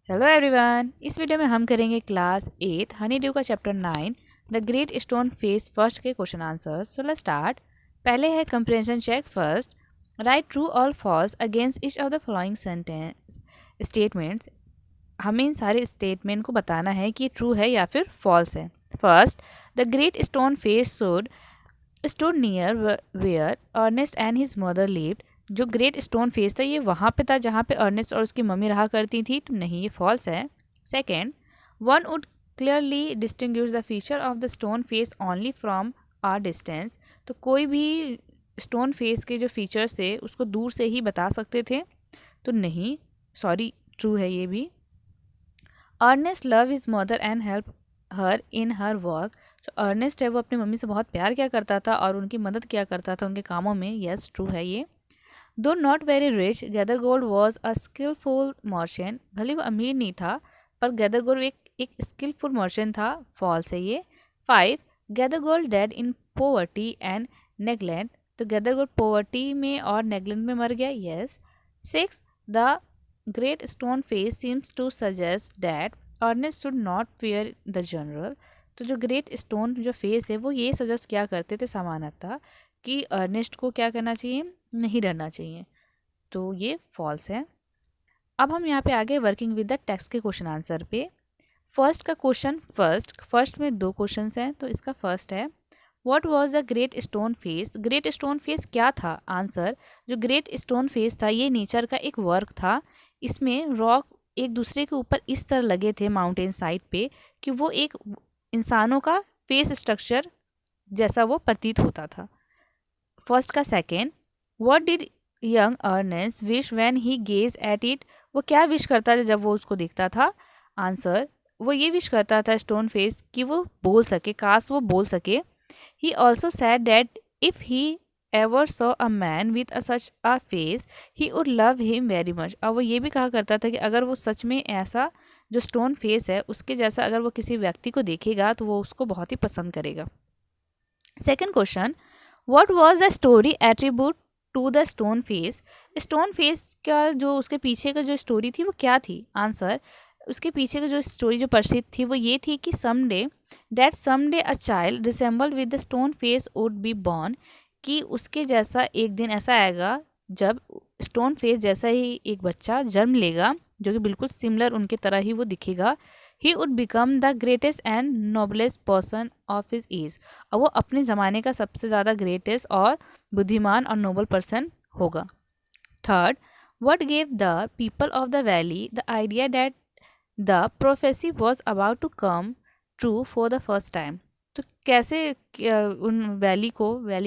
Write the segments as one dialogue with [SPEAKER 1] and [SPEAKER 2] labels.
[SPEAKER 1] Hello everyone. इस video में हम करेंगे क्लास 8 हनी ड्यू का chapter 9 the great stone Face first के question answers. So let's start. पहले है comprehension check. First, write true और false against each of the following sentence statements. हमें इन सारे स्टेटमेंट को बताना है कि ट्रू है या फिर फॉल्स है। First, the great stone face stood near where Ernest and his mother lived. जो ग्रेट स्टोन फेस था ये वहाँ पे था जहाँ पे अर्नेस्ट और उसकी मम्मी रहा करती थी, तो नहीं, ये फॉल्स है। Second, one would clearly distinguish the feature of the stone face only from a distance. तो कोई भी स्टोन फेस के जो फीचर्स थे उसको दूर से ही बता सकते थे, तो नहीं, सॉरी, ट्रू है ये भी। Ernest love his mother and help her in her work. जो अर्नेस्ट है वो अपनी मम्मी से बहुत प्यार किया करता था और उनकी मदद किया करता था उनके कामों में। यस, ट्रू है ये। दो not very rich, Gathergold was a skillful merchant. भले वो अमीर नहीं था पर गैदरगोल्ड एक स्किलफुल मर्चेंट था। फॉल्स है ये। 5, Gathergold died in poverty and neglect. तो गैदरगोल्ड पोवर्टी में और नेग्लेक्ट में मर गया। Yes. 6, the great stone Face seems to suggest that Ernest should not fear the general. तो जो ग्रेट स्टोन जो फेस है वो ये सजेस्ट क्या करते थे सामान्यतः कि अर्नेस्ट को क्या करना चाहिए, नहीं डरना चाहिए, तो ये फॉल्स है। अब हम यहाँ पे आगे वर्किंग विद द टेक्स्ट के क्वेश्चन आंसर पे। फर्स्ट का क्वेश्चन, फर्स्ट में दो क्वेश्चन हैं, तो इसका फर्स्ट है what was the great stone face. Great stone face क्या था? आंसर, जो ग्रेट स्टोन फेस था ये नेचर का एक वर्क था। इसमें रॉक एक दूसरे के ऊपर इस तरह लगे थे माउंटेन साइड पे कि वो एक इंसानों का फेस स्ट्रक्चर जैसा वो प्रतीत होता था। फर्स्ट का second, what did young Ernest wish when he gaze at it. वो क्या विश करता था जब वो उसको देखता था? आंसर, वो ये विश करता था स्टोन फेस कि वो बोल सके, काश वो बोल सके। He also said that if he ever saw a man with such a face he would love him very much. और वो ये भी कहा करता था कि अगर वो सच में ऐसा जो स्टोन फेस है उसके जैसा अगर वो किसी व्यक्ति को देखेगा तो वो उसको बहुत ही पसंद करेगा। Second question, what was the story attribute to the stone face. Stone face का जो उसके पीछे का जो स्टोरी थी वो क्या थी? आंसर, उसके पीछे की जो स्टोरी जो प्रसिद्ध थी वो ये थी कि someday a child resemble with the stone face would be born. कि उसके जैसा एक दिन ऐसा आएगा जब स्टोन फेस जैसा ही एक बच्चा जन्म लेगा जो कि बिल्कुल सिमिलर उनके तरह ही वो दिखेगा। He would become the greatest and noblest person of his age. और वो अपने ज़माने का सबसे ज़्यादा ग्रेटेस्ट और बुद्धिमान और नोबल पर्सन होगा। Third, what gave the people of the valley the idea that the prophecy was about to come true for the first time। तो कैसे उन वैली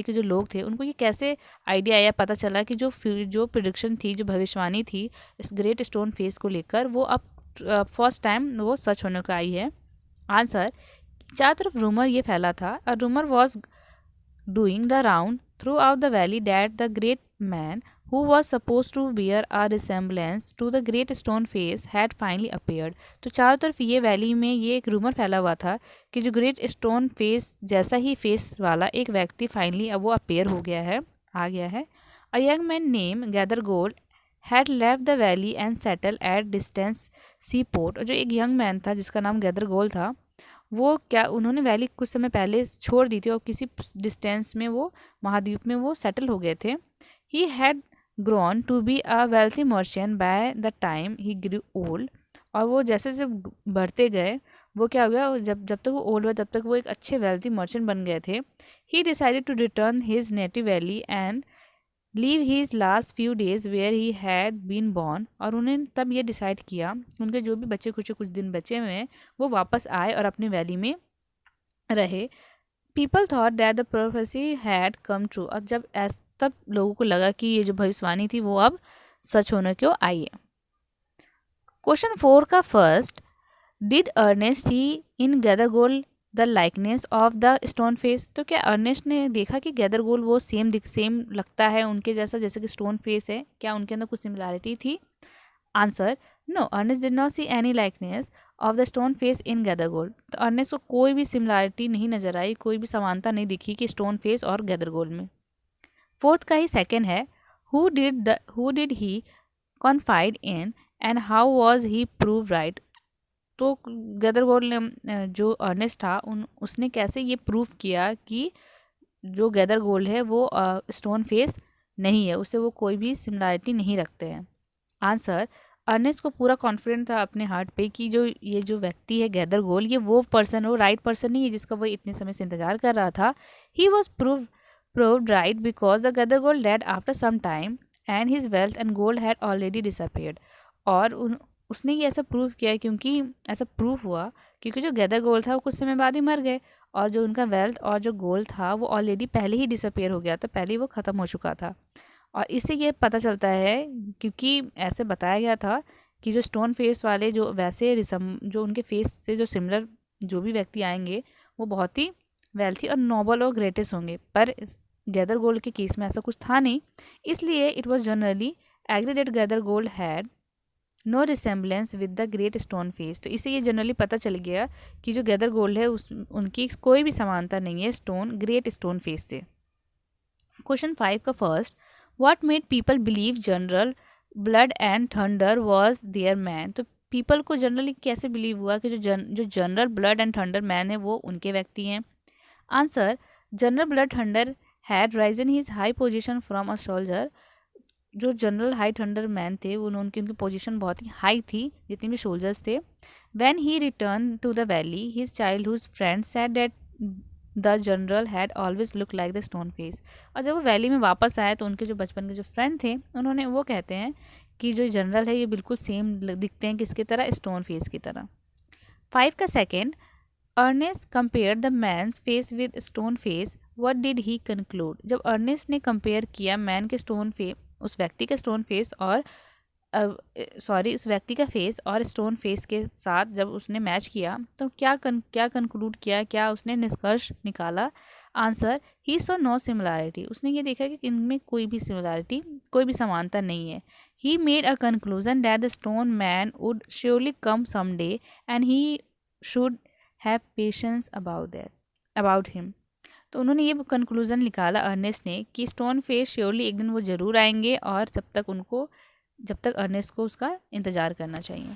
[SPEAKER 1] के जो लोग थे उनको ये कैसे आइडिया आया, पता चला कि जो प्रिडिक्शन थी, जो भविष्यवाणी थी इस ग्रेट स्टोन फेस को लेकर वो अब फर्स्ट टाइम वो सच होने को आई है। आंसर, चारों तरफ रूमर ये फैला था। A rumour was doing the round throughout the valley that the great man who was supposed to bear a resemblance to the great stone face had finally appeared। तो चारों तरफ ये वैली में ये एक रूमर फैला हुआ था कि जो ग्रेट स्टोन फेस जैसा ही फेस वाला एक व्यक्ति फाइनली अब वो अपेयर हो गया है, आ गया है। A young man name Gathergold had left the valley and settle at distance seaport. और जो एक यंग मैन था जिसका नाम गैदर गोल्ड था वो क्या उन्होंने वैली कुछ समय पहले छोड़ दी थी और किसी डिस्टेंस में वो महाद्वीप में वो सेटल हो गए थे। He had grown to be a wealthy merchant by the time he grew old. और वो जैसे जैसे बढ़ते गए वो क्या हो गया, जब जब तक वो ओल्ड हुआ तब तक वो एक अच्छे वेल्थी मर्चेंट बन गए थे। He decided to return his native valley and live his last few days where he had been born. और उन्हें तब ये डिसाइड किया उनके जो भी बच्चे कुछ दिन बचे हुए हैं वो वापस आए और अपनी वैली में रहे। People thought that the prophecy had come true. और तब लोगों को लगा कि ये जो भविष्यवाणी थी वो अब सच होने को आई है। क्वेश्चन 4 का first, did Ernest see in Gathergold the likeness of the stone face. तो क्या अर्नेस्ट ने देखा कि गैदरगोल्ड वो सेम लगता है उनके जैसा जैसे कि स्टोन फेस है? क्या उनके अंदर कुछ सिमिलैरिटी थी? Answer, no, Ernest did not see any likeness of the stone face in Gathergold. तो अर्नेस्ट को कोई भी सिमिलैरिटी नहीं नजर आई, कोई भी समानता नहीं दिखी कि स्टोन फेस और गैदरगोल्ड में। फोर्थ का ही सेकेंड है, who did he confide in and how was he proved right. तो गैदरगोल्ड ने जो अर्नेस्ट था उसने कैसे ये प्रूव किया कि जो गैदरगोल्ड है वो स्टोन फेस नहीं है, उससे वो कोई भी सिमिलरिटी नहीं रखते हैं। आंसर, अर्नेस्ट को पूरा कॉन्फिडेंट था अपने हार्ट पे कि ये जो व्यक्ति है गैदरगोल्ड, ये वो पर्सन, वो राइट पर्सन नहीं है जिसका वो इतने समय से इंतजार कर रहा था। He was proved right because the गैदरगोल्ड died after some time and his wealth and gold had already disappeared। और उसने ये ऐसा प्रूव किया क्योंकि ऐसा प्रूव हुआ क्योंकि जो गैदरगोल्ड था वो कुछ समय बाद ही मर गए, और जो उनका वेल्थ और जो गोल्ड था वो ऑलरेडी पहले ही डिसअपेयर हो गया था, पहले ही वो ख़त्म हो चुका था। और इससे ये पता चलता है, क्योंकि ऐसे बताया गया था कि जो स्टोन फेस वाले जो वैसे जो उनके फेस से जो सिमिलर जो भी व्यक्ति आएंगे वो बहुत ही वेल्थी और नोबल और ग्रेटेस्ट होंगे, पर गैदरगोल्ड के केस में ऐसा कुछ था नहीं। इसलिए it was generally agree that Gathergold had no resemblance with the great stone face. तो इससे ये जनरली पता चल गया कि जो गैदरगोल्ड है उनकी कोई भी समानता नहीं है ग्रेट स्टोन फेस से। क्वेश्चन 5 का first, what made people believe General Blood and Thunder was their man. तो पीपल को जनरली कैसे बिलीव हुआ कि जो General Blood and Thunder man है वो उनके व्यक्ति हैं। Answer, General Blood Thunder had risen his high position from a soldier. जो जनरल हाई थंडर मैन थे उनकी पोजीशन बहुत ही हाई थी जितने भी सोल्जर्स थे। When he return to the valley his childhood friend said that the general had always look like the stone face. और जब वो वैली में वापस आए तो उनके जो बचपन के जो फ्रेंड थे उन्होंने वो कहते हैं कि जो जनरल है ये बिल्कुल सेम दिखते हैं किसकी तरह, स्टोन फेस की तरह। 5 का second, Ernest compare the man's face with stone face, what did he conclude. जब अर्नेस्ट ने कंपेयर किया मैन के स्टोन फेस, उस व्यक्ति के स्टोन फेस और उस व्यक्ति का फेस और स्टोन फेस के साथ जब उसने मैच किया तो क्या कंक्लूड किया, क्या उसने निष्कर्ष निकाला। Answer, he saw no similarity. उसने ये देखा कि इनमें कोई भी सिमिलैरिटी, कोई भी समानता नहीं है। He made a conclusion that the stone man would surely come someday and he should have patience about him. तो उन्होंने ये कंक्लूज़न निकाला अर्नेस्ट ने कि स्टोन फेस श्योरली एक दिन वो ज़रूर आएंगे, और जब तक अर्नेस्ट को उसका इंतज़ार करना चाहिए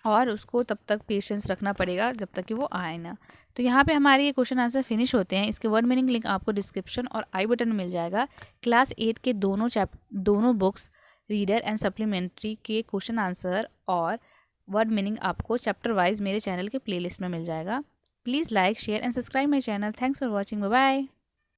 [SPEAKER 1] और उसको तब तक पेशेंस रखना पड़ेगा जब तक कि वो आए ना। तो यहाँ पे हमारे ये क्वेश्चन आंसर फिनिश होते हैं। इसके वर्ड मीनिंग लिंक आपको डिस्क्रिप्शन और आई बटन में मिल जाएगा। क्लास 8 के दोनों बुक्स रीडर एंड सप्लीमेंट्री के क्वेश्चन आंसर और वर्ड मीनिंग आपको चैप्टर वाइज मेरे चैनल के प्लेलिस्ट में मिल जाएगा। Please like, share and subscribe my channel. Thanks for watching. Bye bye.